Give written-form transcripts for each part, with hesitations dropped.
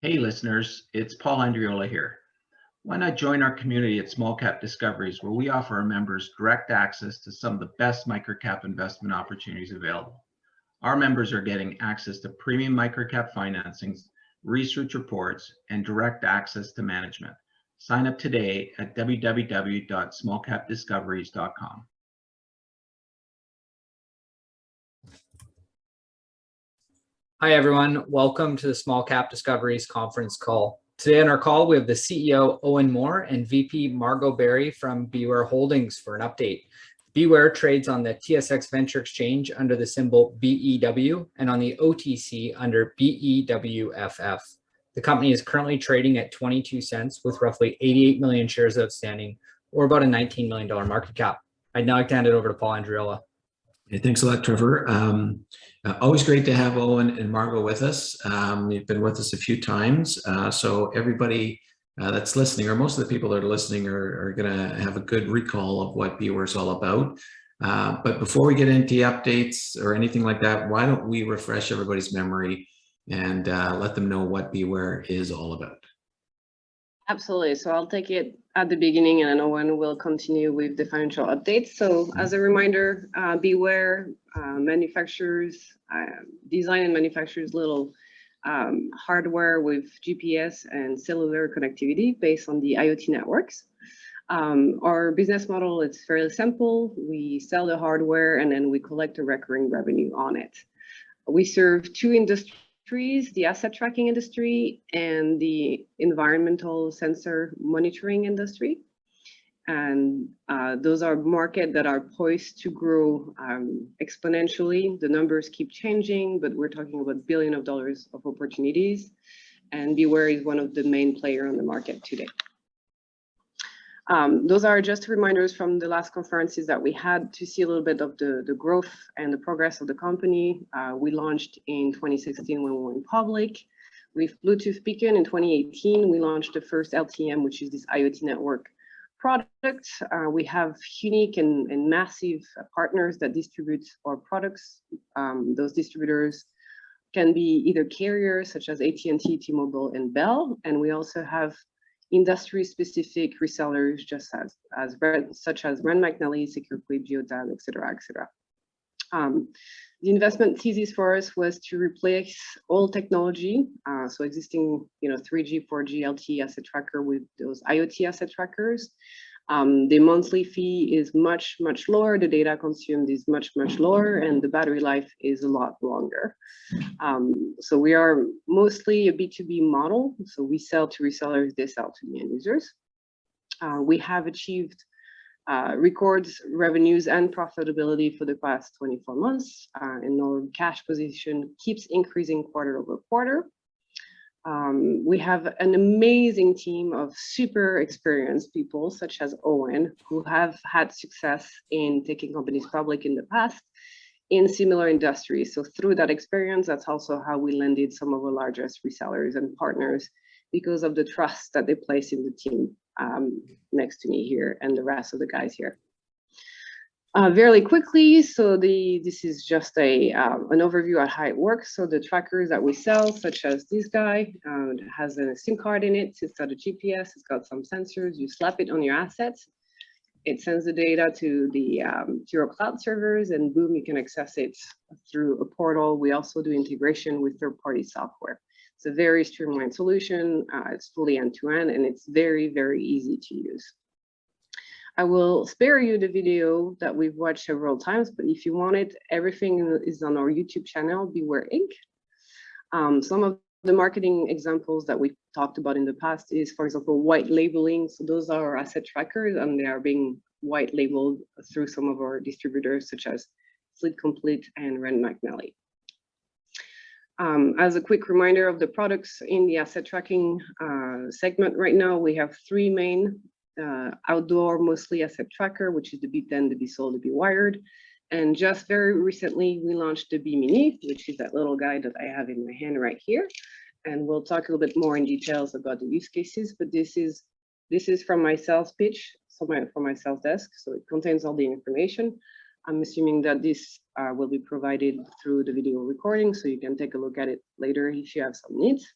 Hey listeners, it's Paul Andriola here. Why not join our community at Small Cap Discoveries, where we offer our members direct access to some of the best microcap investment opportunities available. Our members are getting access to premium microcap financings, research reports, and direct access to management. Sign up today at www.smallcapdiscoveries.com. Hi, everyone. Welcome to the Small Cap Discoveries conference call. Today on our call, we have the CEO, Owen Moore, and VP Margaux from BeWhere Holdings for an update. BeWhere trades on the TSX Venture Exchange under the symbol BEW and on the OTC under BEWFF. The company is currently trading at 22 cents with roughly 88 million shares outstanding, or about a $19 million market cap. I'd now like to hand it over to Paul Andriola. Hey, thanks a lot, Trevor. Always great to have Owen and Margaux with us. You've been with us a few times, so everybody that's listening, or most of the people that are listening, are going to have a good recall of what BeWhere is all about. But before we get into updates or anything like that, why don't we refresh everybody's memory and let them know what BeWhere is all about? Absolutely. So I'll take it at the beginning, and then Owen will continue with the financial updates. So as a reminder, BeWhere manufactures, design and manufactures little hardware with GPS and cellular connectivity based on the IoT networks. Our business model is fairly simple. We sell the hardware and then we collect a recurring revenue on it. We serve two industries, the asset tracking industry and the environmental sensor monitoring industry. And those are markets that are poised to grow exponentially. The numbers keep changing, but we're talking about billions of dollars of opportunities. And BeWhere is one of the main players on the market today. Those are just reminders from the last conferences that we had to see a little bit of the growth and the progress of the company. We launched in 2016 when we went public. With Bluetooth Beacon in 2018, we launched the first LTM, which is this IoT network product. We have unique and massive partners that distribute our products. Those distributors can be either carriers such as AT&T, T-Mobile, and Bell. And we also have industry-specific resellers, just such as Rand McNally, SecureQuip, Geotab, et cetera, et cetera. The investment thesis for us was to replace old technology, so existing, 3G, 4G, LTE asset tracker with those IoT asset trackers. The monthly fee is much, much lower. The data consumed is much, much lower, and the battery life is a lot longer. So we are mostly a B2B model. So we sell to resellers, they sell to the end users. We have achieved records, revenues, and profitability for the past 24 months, and our cash position keeps increasing quarter over quarter. We have an amazing team of super experienced people, such as Owen, who have had success in taking companies public in the past in similar industries. So through that experience, that's also how we landed some of our largest resellers and partners, because of the trust that they place in the team next to me here and the rest of the guys here. Very quickly, so this is just an overview of how it works. So the trackers that we sell, such as this guy, has a SIM card in it. It's got a GPS. It's got some sensors. You slap it on your assets. It sends the data to your cloud servers, and boom, you can access it through a portal. We also do integration with third-party software. It's a very streamlined solution. It's fully end-to-end, and it's very, very easy to use. I will spare you the video that we've watched several times, but if you want it, everything is on our YouTube channel, BeWhere Inc. Some of the marketing examples that we talked about in the past is, for example, white labeling. So those are our asset trackers, and they are being white labeled through some of our distributors, such as Fleet Complete and Rand McNally. As a quick reminder of the products in the asset tracking segment right now, we have three main outdoor, mostly asset tracker, which is the B10, the B-Soul, the BeWired. And just very recently, we launched the Bimini, which is that little guy that I have in my hand right here. And we'll talk a little bit more in details about the use cases, but this is from my sales pitch, from my sales desk. So it contains all the information. I'm assuming that this will be provided through the video recording, so you can take a look at it later if you have some needs.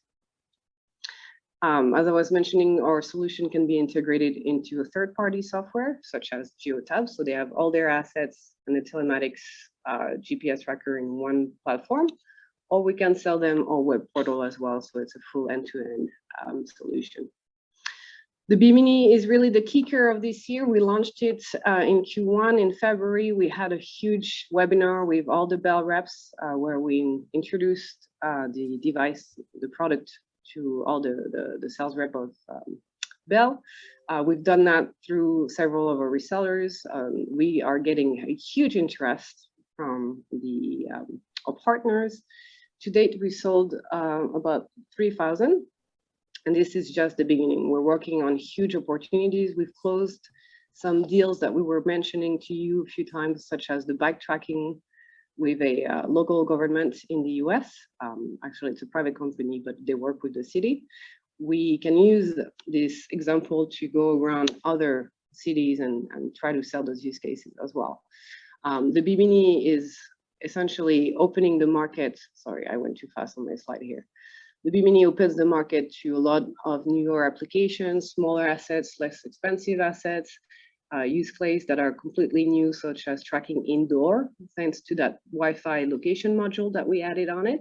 As I was mentioning, our solution can be integrated into a third-party software, such as Geotab. So they have all their assets and the telematics GPS tracker in one platform, or we can sell them our web portal as well. So it's a full end-to-end solution. The Bimini is really the kicker of this year. We launched it in Q1 in February. We had a huge webinar with all the Bell reps where we introduced the device, the product, to all the sales rep of Bell. We've done that through several of our resellers. We are getting a huge interest from our partners. To date, we sold about 3,000. And this is just the beginning. We're working on huge opportunities. We've closed some deals that we were mentioning to you a few times, such as the bike tracking with a local government in the US. Actually, it's a private company, but they work with the city. We can use this example to go around other cities and try to sell those use cases as well. The Bimini is essentially opening the market. Sorry, I went too fast on my slide here. The Bimini opens the market to a lot of newer applications, smaller assets, less expensive assets, use cases that are completely new, such as tracking indoor, thanks to that Wi-Fi location module that we added on it.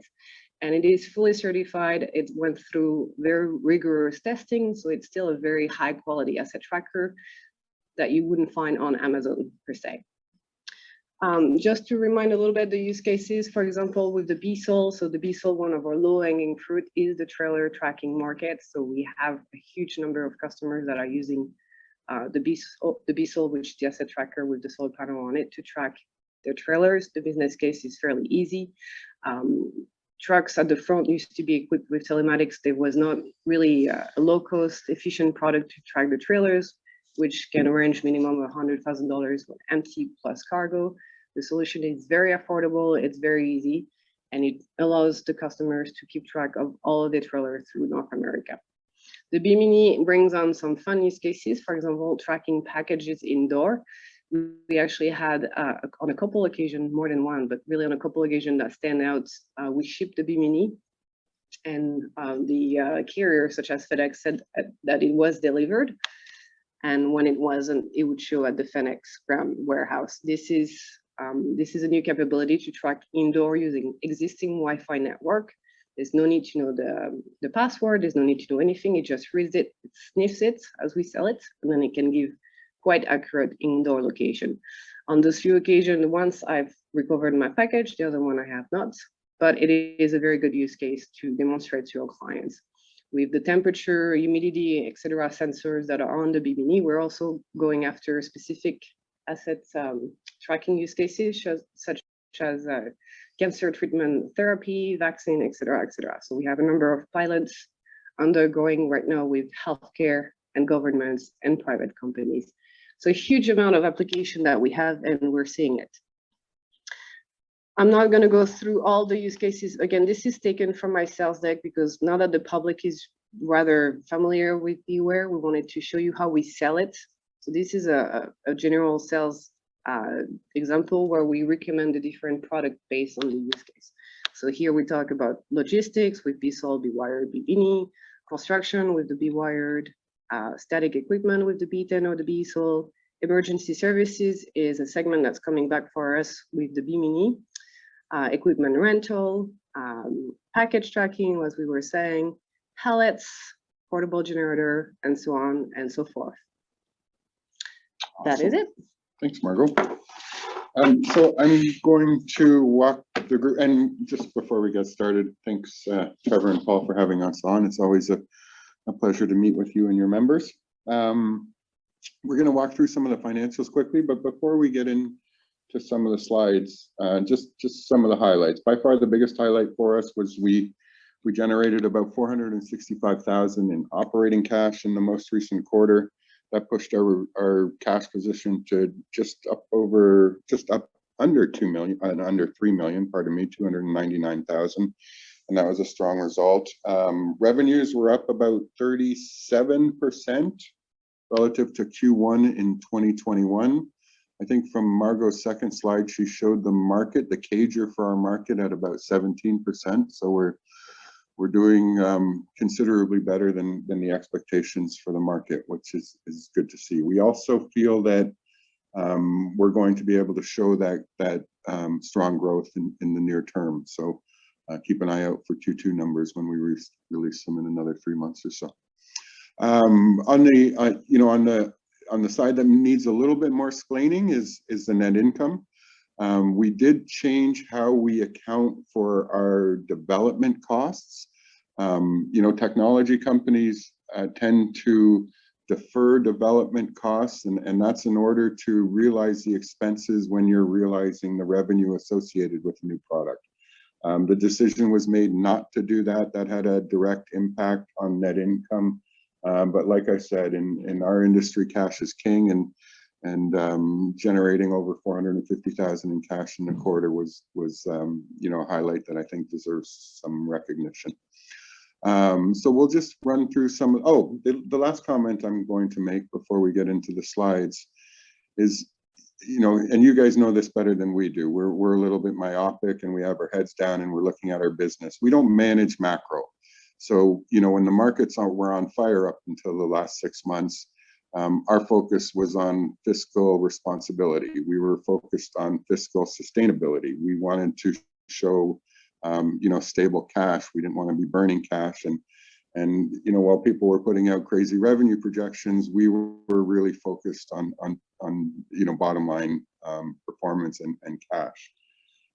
And it is fully certified. It went through very rigorous testing, so it's still a very high quality asset tracker that you wouldn't find on Amazon per se. Just to remind a little bit the use cases, for example, with the BSOL. So the BSOL, one of our low-hanging fruit is the trailer tracking market. So we have a huge number of customers that are using the BSOL, which is the asset tracker with the solar panel on it, to track their trailers. The business case is fairly easy. Trucks at the front used to be equipped with telematics. There was not really a low-cost, efficient product to track the trailers, which can range minimum of $100,000 with empty plus cargo. The solution is very affordable, it's very easy, and it allows the customers to keep track of all of the trailers through North America. The Bimini brings on some fun use cases, for example, tracking packages indoor. We actually had on a couple occasions, more than one, but really on a couple occasions that stand out, we shipped the Bimini, and the carrier, such as FedEx, said that it was delivered. And when it wasn't, it would show at the FedEx ground warehouse. This is a new capability to track indoor using existing Wi-Fi network. There's no need to know the password. There's no need to know anything. It just reads it, it sniffs it as we sell it, and then it can give quite accurate indoor location. On those few occasions, once I've recovered my package, the other one I have not, but it is a very good use case to demonstrate to our clients. With the temperature, humidity, etc. sensors that are on the Bimini, we're also going after specific asset tracking use cases, such as cancer treatment therapy, vaccine, etc., etc. So we have a number of pilots undergoing right now with healthcare and governments and private companies. So a huge amount of application that we have, and we're seeing it. I'm not going to go through all the use cases. Again, this is taken from my sales deck because now that the public is rather familiar with BeWhere, we wanted to show you how we sell it. So this is a general sales example where we recommend the different product based on the use case. So here we talk about logistics with BSOL, BeWire, Bimini, construction with the BeWired, static equipment with the B10 or the BSOL. Emergency services is a segment that's coming back for us with the Bimini. Equipment rental, package tracking, as we were saying, pallets, portable generator, and so on and so forth. Awesome. That is it. Thanks, Margaux. So I'm going to walk the group, and just before we get started, thanks Trevor and Paul for having us on. It's always a pleasure to meet with you and your members. We're going to walk through some of the financials quickly, but before we get into some of the slides, just some of the highlights. By far the biggest highlight for us was we generated about $465,000 in operating cash in the most recent quarter. That pushed our cash position to just under 2 million, under 3 million, pardon me, 299,000. And that was a strong result. Revenues were up about 37% relative to Q1 in 2021. I think from Margaux's second slide, she showed the market, the CAGR for our market at about 17%. So we're we're doing considerably better than the expectations for the market, which is good to see. We also feel that we're going to be able to show that strong growth in the near term. So keep an eye out for Q2 numbers when we release them in another 3 months or so. On the side that needs a little bit more explaining is the net income. We did change how we account for our development costs. Technology companies tend to defer development costs, and that's in order to realize the expenses when you're realizing the revenue associated with a new product. The decision was made not to do that. That had a direct impact on net income. But like I said, in our industry, cash is king, and generating over 450,000 in cash in the quarter was a highlight that I think deserves some recognition. So we'll just run through some. The last comment I'm going to make before we get into the slides is, and you guys know this better than we do. We're a little bit myopic, and we have our heads down, and we're looking at our business. We don't manage macro. So when the markets were on fire up until the last 6 months, our focus was on fiscal responsibility. We were focused on fiscal sustainability. We wanted to show stable cash. We didn't want to be burning cash. And while people were putting out crazy revenue projections, we were really focused on bottom line performance and cash.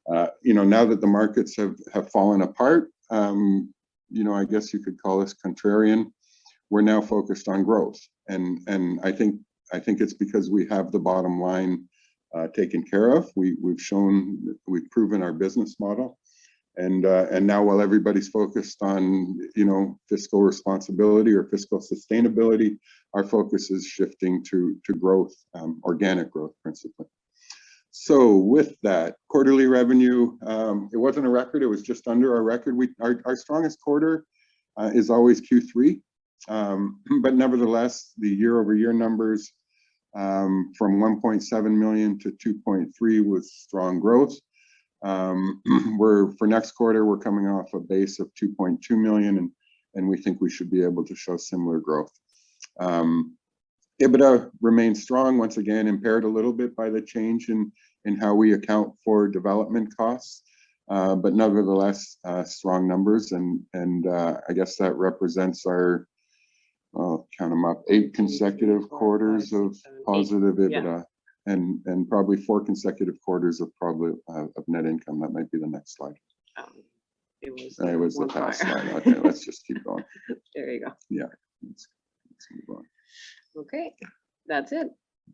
Now that the markets have fallen apart, I guess you could call us contrarian. We're now focused on growth, and I think it's because we have the bottom line taken care of. We've proven our business model. And now, while everybody's focused on fiscal responsibility or fiscal sustainability, our focus is shifting to growth, organic growth principally. So with that, quarterly revenue, it wasn't a record; it was just under our record. Our strongest quarter is always Q3, but nevertheless, the year-over-year numbers from 1.7 million to 2.3 was strong growth. For next quarter, we're coming off a base of 2.2 million, and we think we should be able to show similar growth. EBITDA remains strong, once again impaired a little bit by the change in how we account for development costs, but nevertheless strong numbers, and I guess that represents our, I'll count them up, 8 consecutive quarters of positive EBITDA. Yeah. And probably 4 consecutive quarters of net income. That might be the next slide. It was the past slide. Okay, let's just keep going. There you go. Yeah, let's move on. Okay, that's it.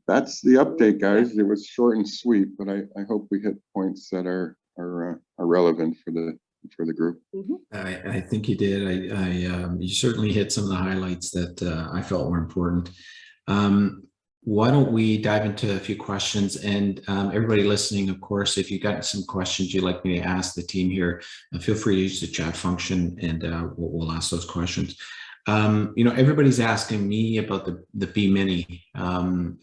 That's the update, guys. It was short and sweet, but I hope we hit points that are relevant for the group. Mm-hmm. I think you did. You certainly hit some of the highlights that I felt were important. Why don't we dive into a few questions, and everybody listening, of course, if you've got some questions you'd like me to ask the team here, feel free to use the chat function, and we'll ask those questions. Everybody's asking me about the Bimini. How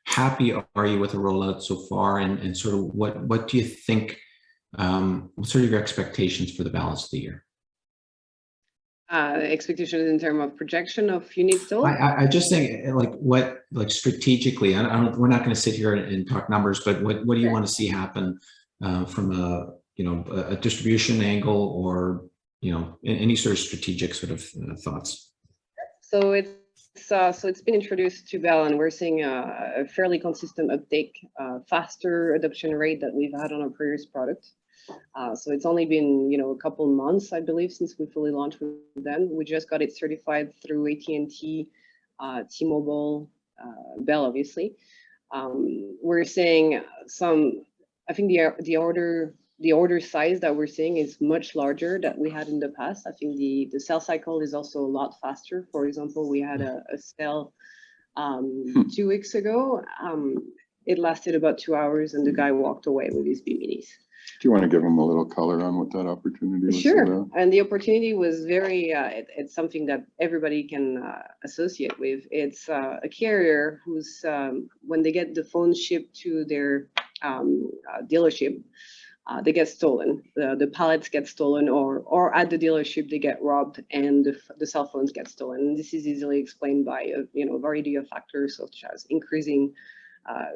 happy are you with the rollout so far, and sort of what do you think, what sort of your expectations for the balance of the year? Expectations in terms of projection of units sold? I just think like strategically, we're not going to sit here and talk numbers, but what do you want to see happen from a distribution angle, or any sort of strategic sort of thoughts? So it's been introduced to Bell, and we're seeing a fairly consistent uptake, faster adoption rate that we've had on our previous product. So it's only been a couple months, I believe, since we fully launched with them. We just got it certified through AT&T, T-Mobile, Bell, obviously. We're seeing I think the order size that we're seeing is much larger than we had in the past. I think the sales cycle is also a lot faster. For example, we had a sale 2 weeks ago. It lasted about 2 hours, and the guy walked away with his Biminis. Do you want to give them a little color on what that opportunity was? Sure. And the opportunity was very, it's something that everybody can associate with. It's a carrier who's, when they get the phone shipped to their dealership, they get stolen. The pallets get stolen, or at the dealership they get robbed, and the cell phones get stolen. And this is easily explained by a variety of factors such as increasing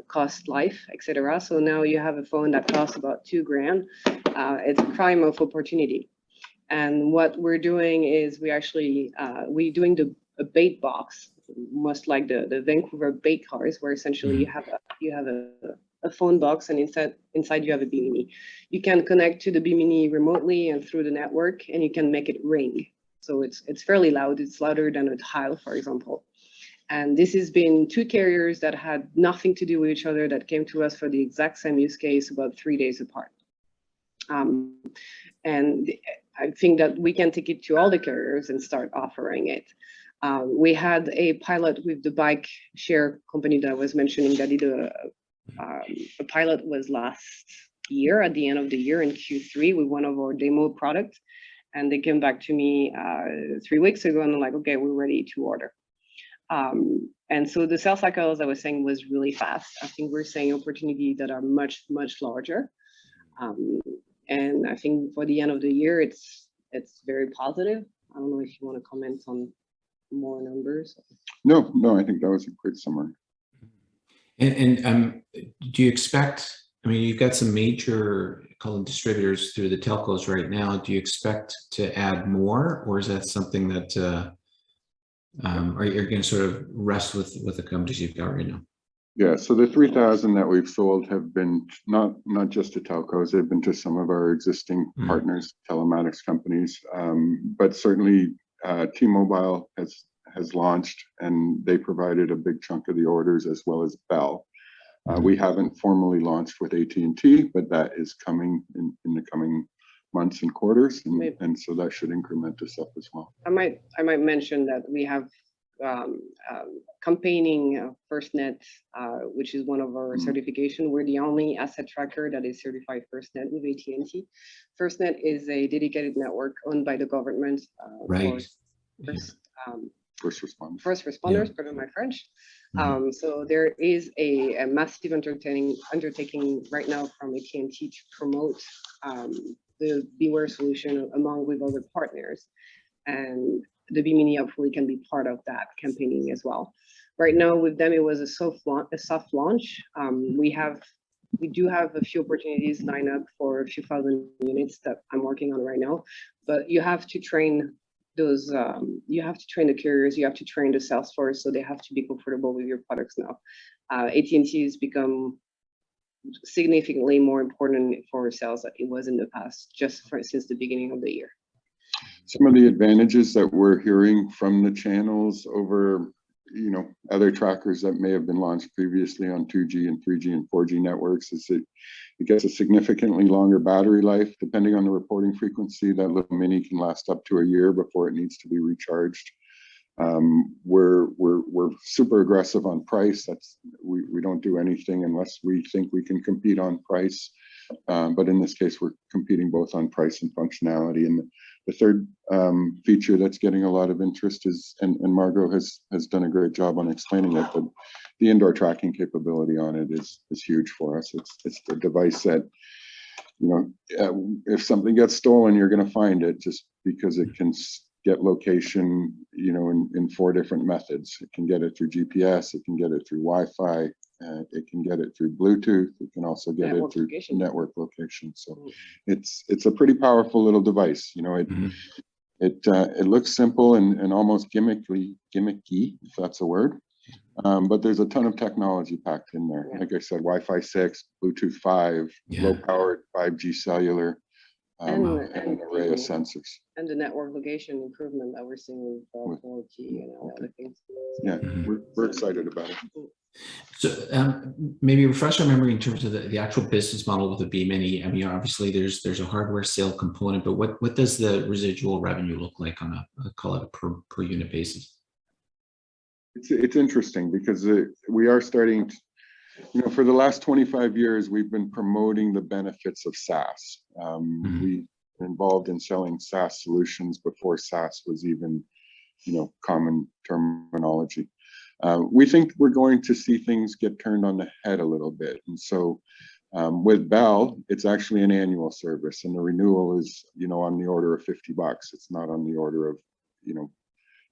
cost, life, etc. So now you have a phone that costs about $2,000. It's a crime of opportunity. And what we're doing is we're doing a bait box, much like the Vancouver bait cars, where essentially you have a phone box, and inside you have a Bimini. You can connect to the Bimini remotely and through the network, and you can make it ring. So it's fairly loud. It's louder than a tile, for example. And this has been two carriers that had nothing to do with each other that came to us for the exact same use case about 3 days apart. And I think that we can take it to all the carriers and start offering it. We had a pilot with the bike share company that I was mentioning that did a pilot was last year, at the end of the year in Q3 with one of our demo products. And they came back to me 3 weeks ago and they're like, okay, we're ready to order. And so the sales cycle, as I was saying, was really fast. I think we're seeing opportunities that are much, much larger. And I think for the end of the year, it's very positive. I don't know if you want to comment on more numbers. No, I think that was a great summary. And do you expect, I mean, you've got some major distributors through the telcos right now. Do you expect to add more, or is that something that are you going to sort of rest with the companies you've got right now? Yeah, so the 3,000 that we've sold have been not just to telcos, they've been to some of our existing partners, telematics companies, but certainly T-Mobile has launched, and they provided a big chunk of the orders, as well as Bell. We haven't formally launched with AT&T, but that is coming in the coming months and quarters, and so that should increment us up as well. I might mention that we have campaigning FirstNet, which is one of our certification. We're the only asset tracker that is certified FirstNet with AT&T. FirstNet is a dedicated network owned by the government for first responders, pardon my French. So there is a massive undertaking right now from AT&T to promote the BeWhere solution along with other partners, and the Bimini hopefully can be part of that campaigning as well. Right now with them, it was a soft launch. We do have a few opportunities lined up for a few thousand units that I'm working on right now, but you have to train those, you have to train the carriers, you have to train the sales force, so they have to be comfortable with your products now. AT&T has become significantly more important for sales than it was in the past, since the beginning of the year. Some of the advantages that we're hearing from the channels over, other trackers that may have been launched previously on 2G and 3G and 4G networks is that it gets a significantly longer battery life. Depending on the reporting frequency, that little mini can last up to a year before it needs to be recharged. We're super aggressive on price. We don't do anything unless we think we can compete on price. But in this case, we're competing both on price and functionality. And the third feature that's getting a lot of interest is, and Margaux has done a great job on explaining it, but the indoor tracking capability on it is huge for us. It's the device that, if something gets stolen, you're going to find it, just because it can get location, in 4 different methods. It can get it through GPS, it can get it through Wi-Fi, it can get it through Bluetooth, it can also get it through network location. So it's a pretty powerful little device. It looks simple and almost gimmicky, if that's a word. But there's a ton of technology packed in there. Like I said, Wi-Fi 6, Bluetooth 5, low-powered 5G cellular, and an array of sensors. And the network location improvement that we're seeing with 4G and all other things. Yeah, we're excited about it. So maybe refresh our memory in terms of the actual business model with the Bimini. I mean, obviously there's a hardware sale component, but what does the residual revenue look like on call it a per unit basis? It's interesting because we are starting to, for the last 25 years, we've been promoting the benefits of SaaS. We were involved in selling SaaS solutions before SaaS was even, common terminology. We think we're going to see things get turned on the head a little bit. And so With Bell, it's actually an annual service, and the renewal is, on the order of $50. It's not on the order of,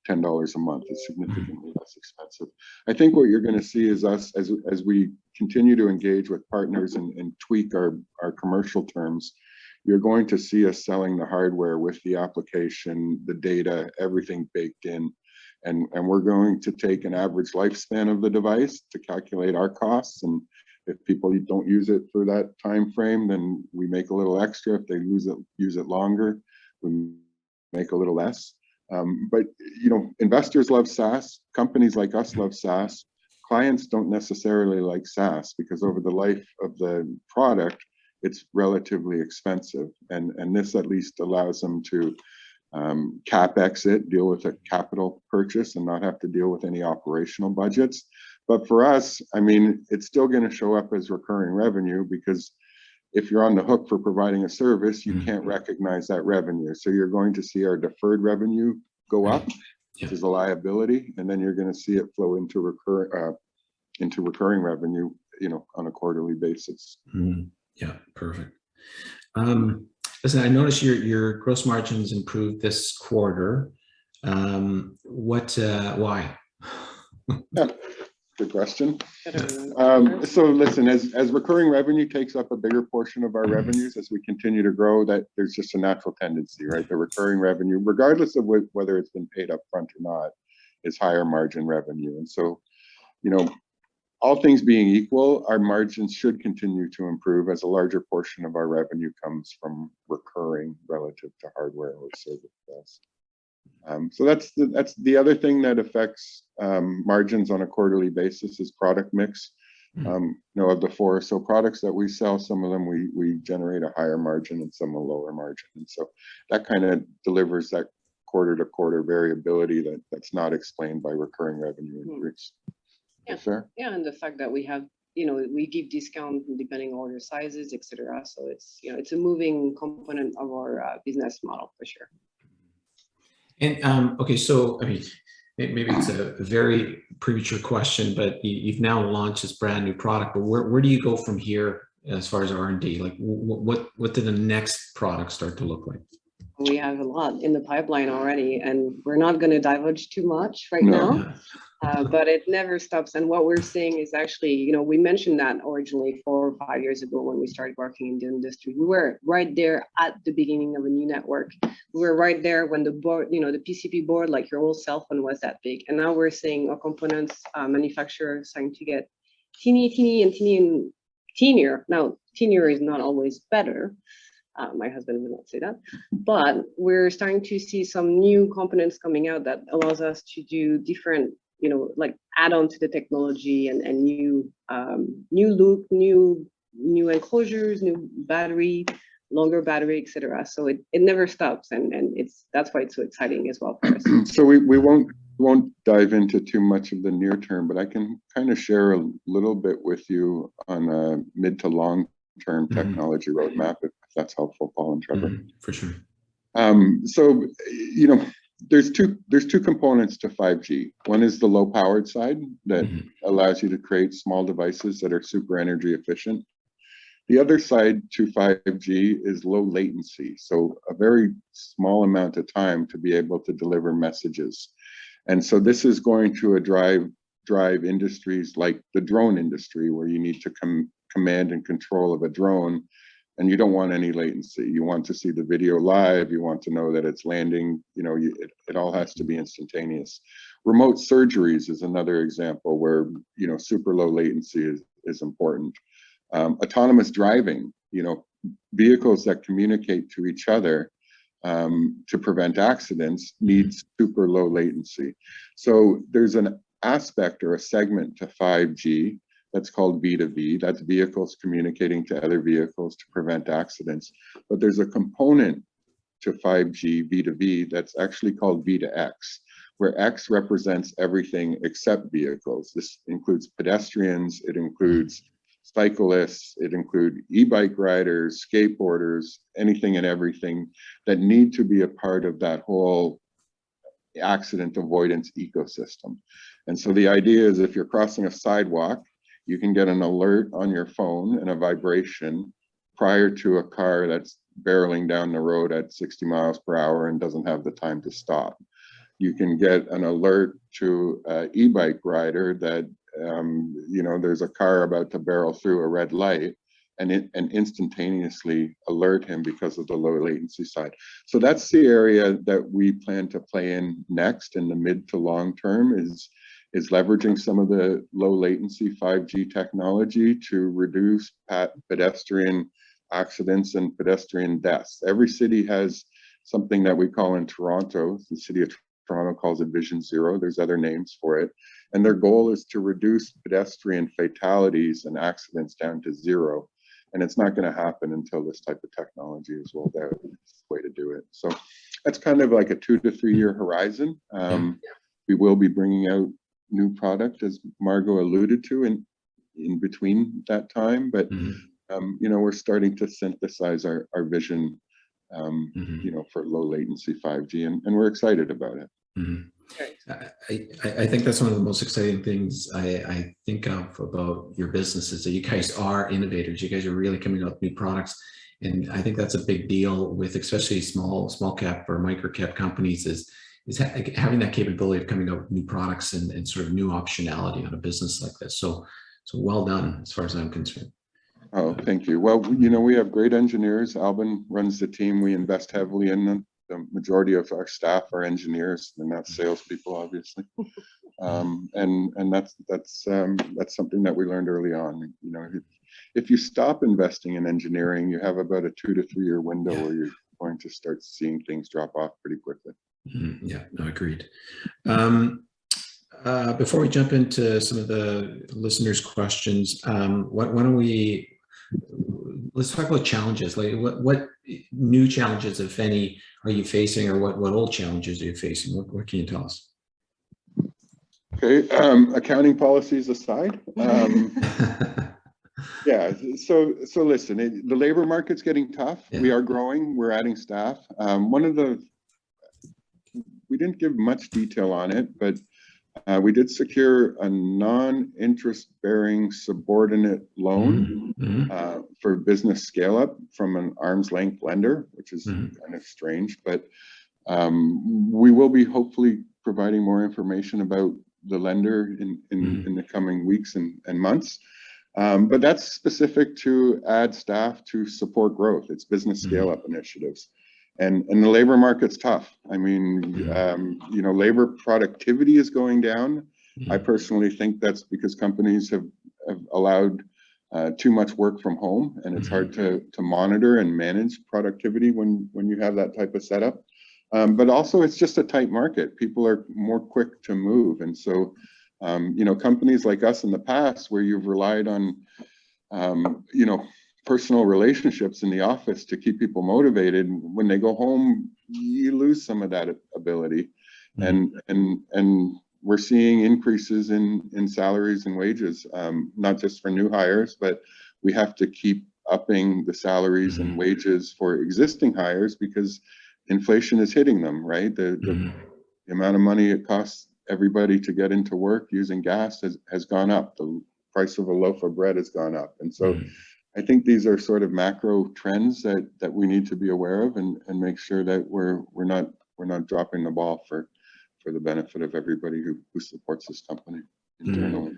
$10 a month. It's significantly less expensive. I think what you're going to see is us, as we continue to engage with partners and tweak our commercial terms, you're going to see us selling the hardware with the application, the data, everything baked in. And we're going to take an average lifespan of the device to calculate our costs. And if people don't use it for that time frame, then we make a little extra. If they use it longer, we make a little less. But investors love SaaS. Companies like us love SaaS. Clients don't necessarily like SaaS because over the life of the product, it's relatively expensive. And this at least allows them to CapEx it, deal with a capital purchase and not have to deal with any operational budgets. But for us, I mean, it's still going to show up as recurring revenue because if you're on the hook for providing a service, you can't recognize that revenue. So you're going to see our deferred revenue go up, which is a liability, and then you're going to see it flow into recurring revenue, on a quarterly basis. Yeah, perfect. Listen, I noticed your gross margins improved this quarter. Why? Yeah, good question. So listen, as recurring revenue takes up a bigger portion of our revenues as we continue to grow, that there's just a natural tendency, right? The recurring revenue, regardless of whether it's been paid up front or not, is higher margin revenue. And so, all things being equal, our margins should continue to improve as a larger portion of our revenue comes from recurring relative to hardware or service. So that's the other thing that affects margins on a quarterly basis is product mix. Of the four or so products that we sell, some of them we generate a higher margin and some a lower margin. And so that kind of delivers that quarter to quarter variability that's not explained by recurring revenue increase. Yeah. Sure. Yeah, and the fact that we have, we give discount depending on order sizes, etc. So it's, it's a moving component of our business model for sure. And okay, so I mean, maybe it's a very premature question, but you've now launched this brand new product. But where do you go from here as far as R&D? Like, what did the next product start to look like? We have a lot in the pipeline already, and we're not going to divulge too much right now. But it never stops. And what we're seeing is actually, we mentioned that originally 4 or 5 years ago when we started working in the industry. We were right there at the beginning of a new network. We were right there when the board, the PCB board, like your old cell phone, was that big. And now we're seeing our components manufacturers starting to get teeny and teenier. Now, teenier is not always better. My husband would not say that, but we're starting to see some new components coming out that allows us to do different, like add on to the technology and new loop, new enclosures, new battery, longer battery, etc. So it never stops, and that's why it's so exciting as well for us. So we won't dive into too much of the near term, but I can kind of share a little bit with you on a mid to long term technology roadmap, if that's helpful, Paul and Trevor. For sure. So there's two components to 5G. One is the low powered side that allows you to create small devices that are super energy efficient. The other side to 5G is low latency, so a very small amount of time to be able to deliver messages. And so this is going to drive industries like the drone industry, where you need to command and control of a drone, and you don't want any latency. You want to see the video live. You want to know that it's landing. It all has to be instantaneous. Remote surgeries is another example where super low latency is important. Autonomous driving, vehicles that communicate to each other to prevent accidents needs super low latency. So there's an aspect or a segment to 5G that's called V2V. That's vehicles communicating to other vehicles to prevent accidents. But there's a component to 5G V2V that's actually called V2X, where X represents everything except vehicles. This includes pedestrians, it includes cyclists, it includes e-bike riders, skateboarders, anything and everything that need to be a part of that whole accident avoidance ecosystem. And so the idea is if you're crossing a sidewalk you can get an alert on your phone and a vibration prior to a car that's barreling down the road at 60 miles per hour and doesn't have the time to stop. You can get an alert to an e-bike rider that, you know, there's a car about to barrel through a red light, and instantaneously alert him because of the low latency side. So that's the area that we plan to play in next in the mid to long term, is leveraging some of the low latency 5G technology to reduce pedestrian accidents and pedestrian deaths. Every city has something that we call in Toronto, the city of Toronto calls it Vision Zero. There's other names for it. And their goal is to reduce pedestrian fatalities and accidents down to zero. And it's not going to happen until this type of technology is rolled out. It's the way to do it. So that's kind of like a 2 to 3 year horizon. We will be bringing out new product, as Margaux alluded to, in between that time. But you know, we're starting to synthesize our vision, you know, for low latency 5G, and we're excited about it. I think that's one of the most exciting things I think of about your business, is that you guys are innovators. You guys are really coming up with new products. And I think that's a big deal with especially small cap or micro cap companies, is having that capability of coming up with new products and sort of new optionality on a business like this. So well done as far as I'm concerned. Oh, thank you. Well, you know, we have great engineers. Alvin runs the team. We invest heavily in them. The majority of our staff are engineers, and not salespeople, obviously. And that's something that we learned early on. You know, if you stop investing in engineering, you have about a 2 to 3 year window where you're going to start seeing things drop off pretty quickly. Yeah, no, agreed. Before we jump into some of the listeners' questions, why don't let's talk about challenges. Like what new challenges, if any, are you facing, or what old challenges are you facing? What can you tell us? Okay, accounting policies aside, yeah. So listen, the labor market's getting tough. We are growing. We're adding staff. We didn't give much detail on it, but we did secure a non-interest-bearing subordinate loan for business scale-up from an arm's length lender, which is kind of strange, but we will be hopefully providing more information about the lender in the coming weeks and months. But that's specific to add staff to support growth. It's business scale-up initiatives. And the labor market's tough. I mean, you know, labor productivity is going down. I personally think that's because companies have allowed too much work from home, and it's hard to monitor and manage productivity when you have that type of setup. But also, it's just a tight market. People are more quick to move, and so you know, companies like us in the past, where you've relied on you know, personal relationships in the office to keep people motivated, when they go home, you lose some of that ability. And we're seeing increases in salaries and wages, not just for new hires, but we have to keep upping the salaries and wages for existing hires because inflation is hitting them, right? The amount of money it costs everybody to get into work using gas has gone up. The price of a loaf of bread has gone up. And so I think these are sort of macro trends that we need to be aware of and make sure that we're not dropping the ball for the benefit of everybody who supports this company internally.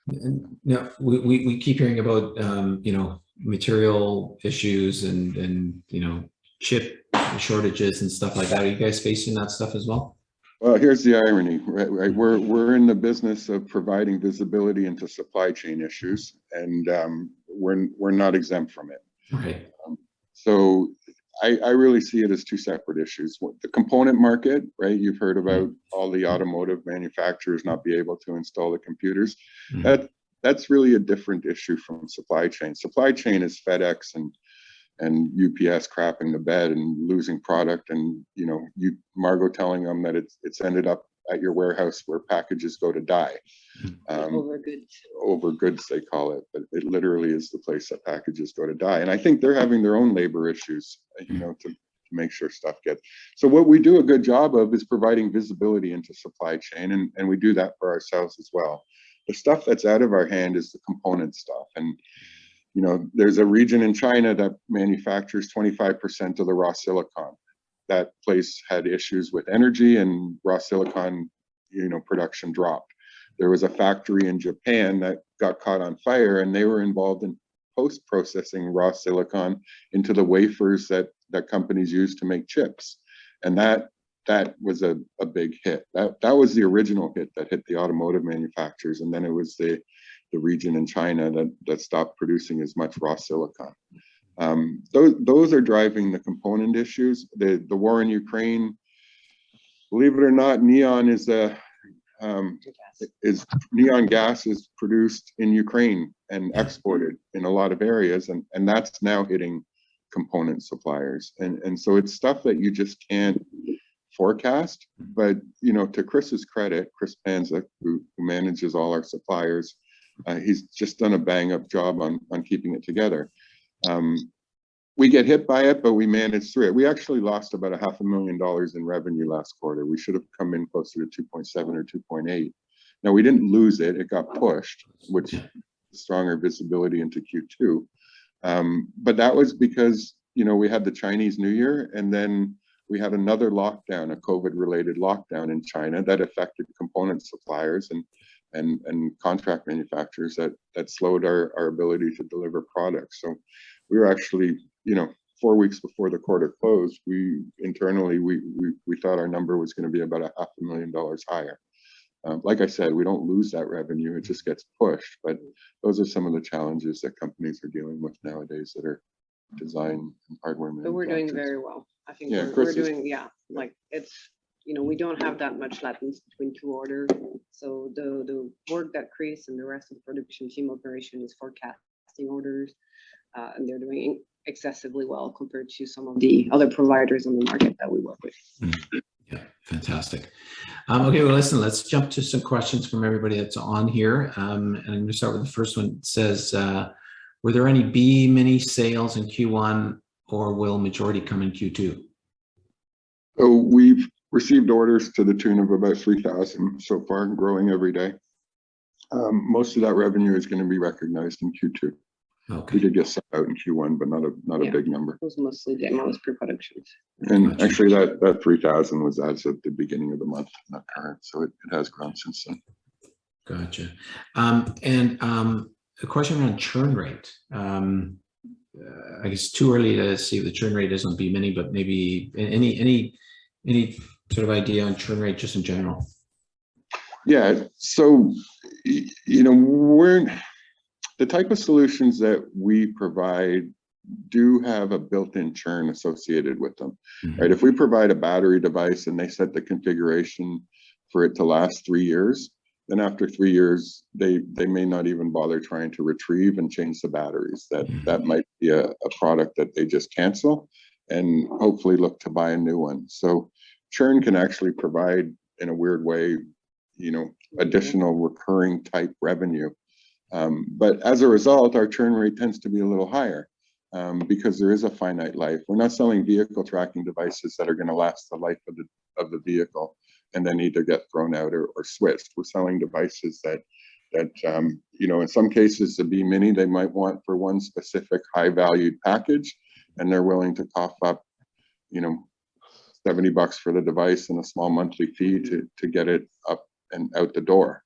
And, you know, we keep hearing about you know, material issues and you know, chip shortages and stuff like that. Are you guys facing that stuff as well? Well, here's the irony, right? We're in the business of providing visibility into supply chain issues, and we're not exempt from it. Okay. So I really see it as two separate issues. The component market, right? You've heard about all the automotive manufacturers not be able to install the computers. That's really a different issue from supply chain. Supply chain is FedEx and UPS crapping the bed and losing product, and you know, Margaux telling them that it's ended up at your warehouse where packages go to die. Over goods they call it, but it literally is the place that packages go to die. And I think they're having their own labor issues, you know, to make sure stuff gets. So what we do a good job of is providing visibility into supply chain, and we do that for ourselves as well. The stuff that's out of our hand is the component stuff. And, you know, there's a region in China that manufactures 25% of the raw silicon. That place had issues with energy, and raw silicon, you know, production dropped. There was a factory in Japan that got caught on fire, and they were involved in post-processing raw silicon into the wafers that companies use to make chips. And that was a big hit. That was the original hit that hit the automotive manufacturers, and then it was the region in China that stopped producing as much raw silicon. Those are driving the component issues. The war in Ukraine, believe it or not, neon neon gas is produced in Ukraine and exported in a lot of areas, and that's now hitting component suppliers. And so it's stuff that you just can't forecast. But, you know, to Chris's credit, Chris Panza, who manages all our suppliers, he's just done a bang-up job on keeping it together. We get hit by it, but we managed through it. We actually lost about $500,000 in revenue last quarter. We should have come in closer to 2.7 or 2.8. Now, we didn't lose it. It got pushed, which stronger visibility into Q2. But that was because, you know, we had the Chinese New Year, and then we had another lockdown, a COVID-related lockdown in China that affected component suppliers and contract manufacturers that slowed our ability to deliver products. So we were actually, you know, 4 weeks before the quarter closed, we internally thought our number was going to be about $500,000 higher. Like I said, we don't lose that revenue; it just gets pushed. But those are some of the challenges that companies are dealing with nowadays that are design and hardware manufacturers. But we're doing very well. I think Yeah, we're doing, yeah, like it's, you know, we don't have that much latency between two orders. So the work that Chris and the rest of the production team operation is forecasting orders, and they're doing excessively well compared to some of the other providers on the market that we work with. Yeah, fantastic. Okay, well, listen, let's jump to some questions from everybody that's on here. And I'm going to start with the first one. It says, were there any Bimini sales in Q1, or will majority come in Q2? So we've received orders to the tune of about 3,000 so far, growing every day. Most of that revenue is going to be recognized in Q2. Okay. We did get sent out in Q1, but not a big number. It was mostly demos, pre-productions. And Gotcha. actually, that 3,000 was as of the beginning of the month, not current. So it has grown since then. Gotcha. A question on churn rate. I guess too early to see what the churn rate is on Bimini, but maybe any sort of idea on churn rate just in general? Yeah. So, you know, the type of solutions that we provide do have a built-in churn associated with them, right? If we provide a battery device and they set the configuration for it to last 3 years, then after 3 years, they may not even bother trying to retrieve and change the batteries. That might be a product that they just cancel and hopefully look to buy a new one. So churn can actually provide, in a weird way, you know, additional recurring type revenue. But as a result, our churn rate tends to be a little higher because there is a finite life. We're not selling vehicle tracking devices that are going to last the life of the vehicle and then either get thrown out or switched. We're selling devices that you know, in some cases, the Bimini they might want for one specific high valued package, and they're willing to cough up, you know, $70 for the device and a small monthly fee to get it up and out the door.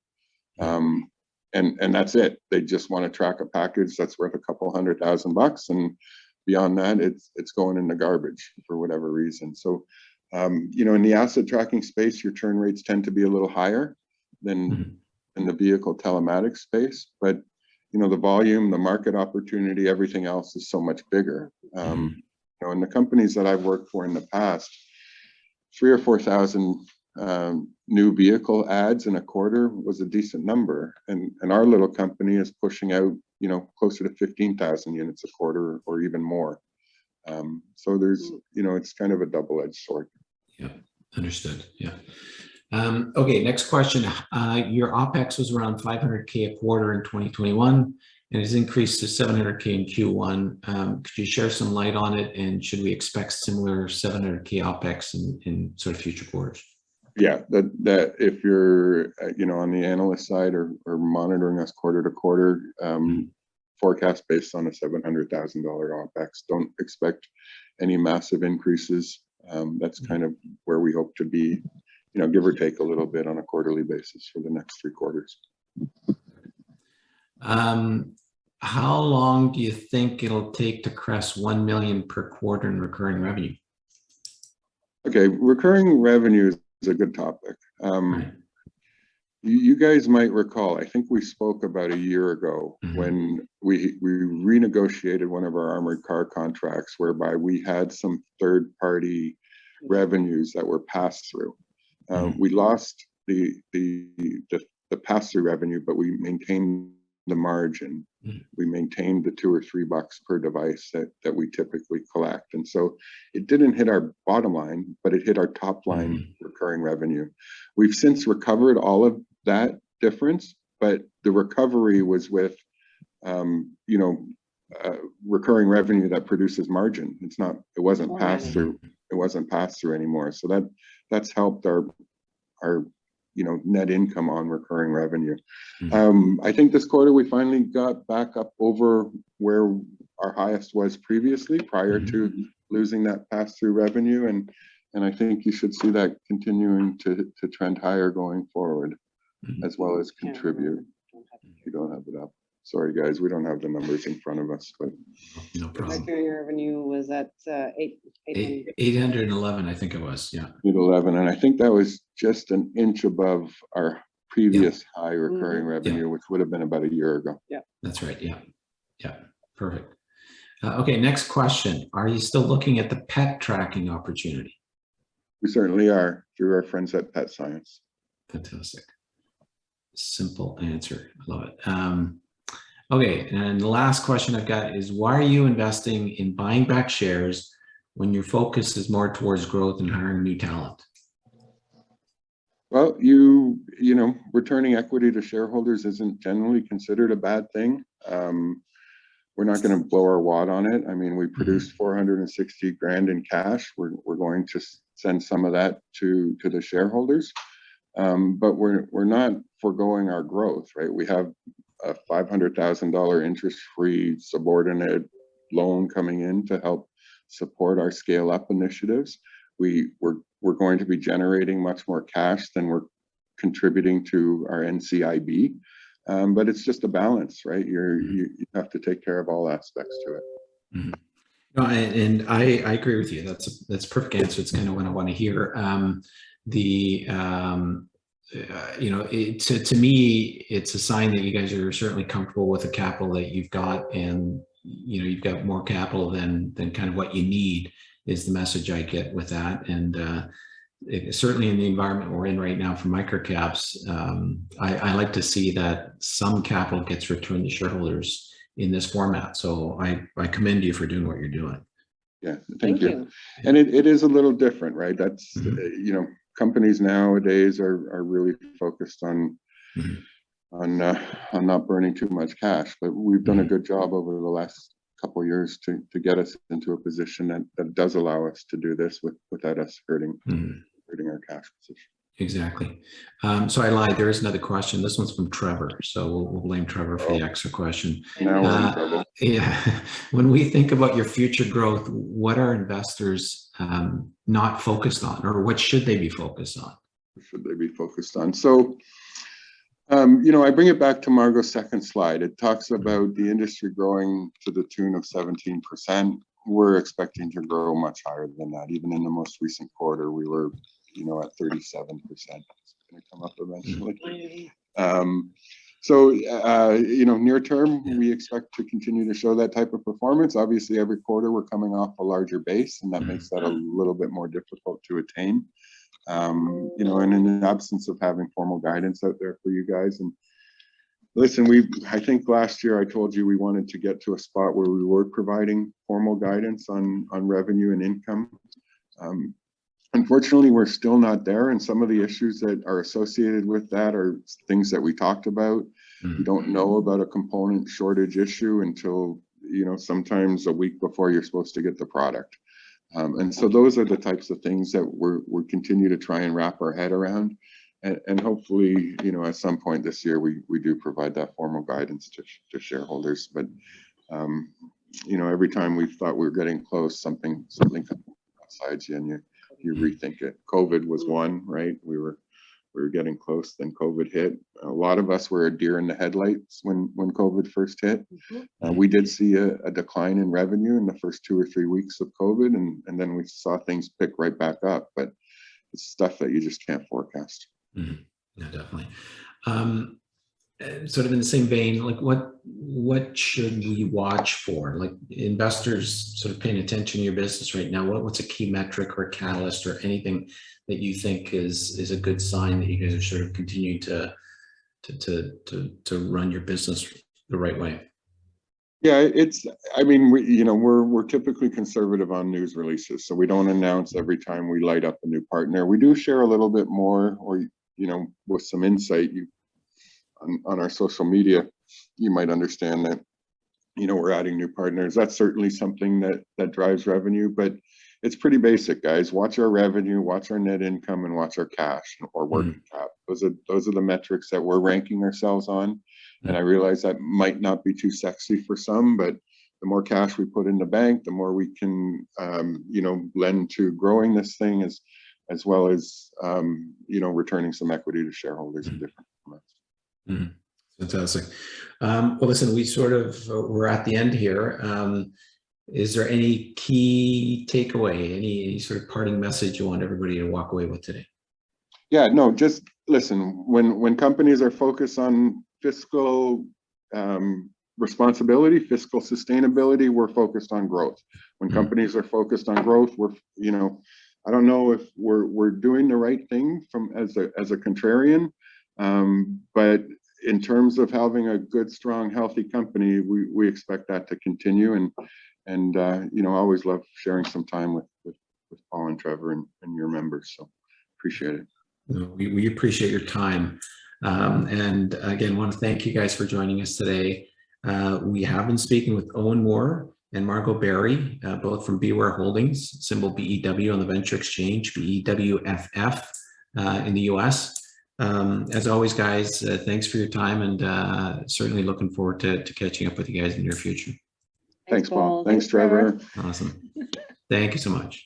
And that's it. They just want to track a package that's worth a couple $100,000, and beyond that, it's going in the garbage for whatever reason. So, you know, in the asset tracking space, your churn rates tend to be a little higher than in the vehicle telematics space. But, you know, the volume, the market opportunity, everything else is so much bigger. You know, in the companies that I've worked for in the past, 3,000 or 4,000 new vehicle ads in a quarter was a decent number, and our little company is pushing out, you know, closer to 15,000 units a quarter or even more. So there's, you know, it's kind of a double-edged sword. Yeah, understood. Yeah. Okay, next question. Your OPEX was around 500K a quarter in 2021 and has increased to 700K in Q1. Could you share some light on it, and should we expect similar 700K OPEX in sort of future quarters? Yeah, that if you're, on the analyst side or monitoring us quarter to quarter, forecast based on a $700,000 OPEX, don't expect any massive increases. That's kind of where we hope to be, give or take a little bit on a quarterly basis for the next 3 quarters. How long do you think it'll take to crest 1 million per quarter in recurring revenue? Okay, recurring revenue is a good topic. Right. You guys might recall, I think we spoke about a year ago when we renegotiated one of our armored car contracts, whereby we had some third-party revenues that were passed through. We lost the pass-through revenue, but we maintained the margin. We maintained the $2 or $3 per device that we typically collect. And so it didn't hit our bottom line, but it hit our top line recurring revenue. We've since recovered all of that difference, but the recovery was with, recurring revenue that produces margin. It wasn't passed through. It wasn't passed through anymore. So that's helped our net income on recurring revenue. I think this quarter we finally got back up over where our highest was previously, prior to losing that pass-through revenue, and I think you should see that continuing to trend higher going forward, as well as contribute. You don't have it up. Sorry, guys, we don't have the numbers in front of us, but no problem. Recurring revenue was at 811, I think it was. Yeah, 811, and I think that was just an inch above our previous high recurring revenue, which would have been about a year ago. Yeah, that's right. Yeah, perfect. Okay, next question. Are you still looking at the pet tracking opportunity? We certainly are, through our friends at Pet Science. Fantastic. Simple answer. I love it. Okay, and the last question I've got is, why are you investing in buying back shares when your focus is more towards growth and hiring new talent? Well, returning equity to shareholders isn't generally considered a bad thing. We're not going to blow our wad on it. I mean, we produced 460 grand in cash. We're going to send some of that to the shareholders, but we're not foregoing our growth, right? We have a $500,000 interest-free subordinate loan coming in to help support our scale-up initiatives. We're going to be generating much more cash than we're contributing to our NCIB, but it's just a balance, right? You have to take care of all aspects to it. No, and I agree with you. That's a perfect answer. It's kind of what I want to hear. To me, it's a sign that you guys are certainly comfortable with the capital that you've got, and you've got more capital than kind of what you need, is the message I get with that. And certainly in the environment we're in right now for microcaps, I like to see that some capital gets returned to shareholders in this format. So I commend you for doing what you're doing. Yeah, thank you. And it is a little different, right? That's companies nowadays are really focused on not burning too much cash, but we've done a good job over the last couple of years to get us into a position that does allow us to do this without us hurting our cash position. Exactly. So I lied. There is another question. This one's from Trevor. So we'll blame Trevor for the extra question. Now we're in trouble. Yeah. When we think about your future growth, what are investors not focused on, or what should they be focused on? What should they be focused on? So, I bring it back to Margaux's second slide. It talks about the industry growing to the tune of 17%. We're expecting to grow much higher than that. Even in the most recent quarter, we were at 37%. It's going to come up eventually. So, near term, we expect to continue to show that type of performance. Obviously, every quarter we're coming off a larger base, and that makes that a little bit more difficult to attain. And in the absence of having formal guidance out there for you guys, and listen, I think last year I told you we wanted to get to a spot where we were providing formal guidance on revenue and income. Unfortunately, we're still not there, and some of the issues that are associated with that are things that we talked about. You don't know about a component shortage issue until sometimes a week before you're supposed to get the product. And so those are the types of things that we're continue to try and wrap our head around. And hopefully, you know, at some point this year, we do provide that formal guidance to shareholders. But, you know, every time we thought we were getting close, something comes outside you and you rethink it. COVID was one, right? We were getting close, then COVID hit. A lot of us were a deer in the headlights when COVID first hit. We did see a decline in revenue in the first 2 or 3 weeks of COVID, and then we saw things pick right back up. But it's stuff that you just can't forecast. Yeah, definitely. Sort of in the same vein, like what should we watch for? Like investors sort of paying attention to your business right now, what's a key metric or catalyst or anything that you think is a good sign that you guys are sort of continuing to run your business the right way? Yeah, I mean, we're typically conservative on news releases, so we don't announce every time we light up a new partner. We do share a little bit more, or, you know, with some insight on our social media, you might understand that, you know, we're adding new partners. That's certainly something that drives revenue, but it's pretty basic, guys. Watch our revenue, watch our net income, and watch our cash or working cap. Those are the metrics that we're ranking ourselves on. And I realize that might not be too sexy for some, but the more cash we put in the bank, the more we can, you know, lend to growing this thing as well as, you know, returning some equity to shareholders in different formats. Fantastic. Well, listen, we're at the end here. Is there any key takeaway, any sort of parting message you want everybody to walk away with today? Yeah, no, just listen, when companies are focused on fiscal responsibility, fiscal sustainability, we're focused on growth. When companies are focused on growth, you know, I don't know if we're doing the right thing as a contrarian, but in terms of having a good, strong, healthy company, we expect that to continue. And you know, I always love sharing some time with Paul and Trevor and your members. So appreciate it. We appreciate your time. And again, want to thank you guys for joining us today. We have been speaking with Owen Moore and Margaux Berry, both from BeWhere Holdings, symbol BEW on the Venture Exchange, BEWFF in the US. As always, guys, thanks for your time, and certainly looking forward to catching up with you guys in the near future. Thanks, Paul. Thanks, Trevor. Awesome. Thank you so much.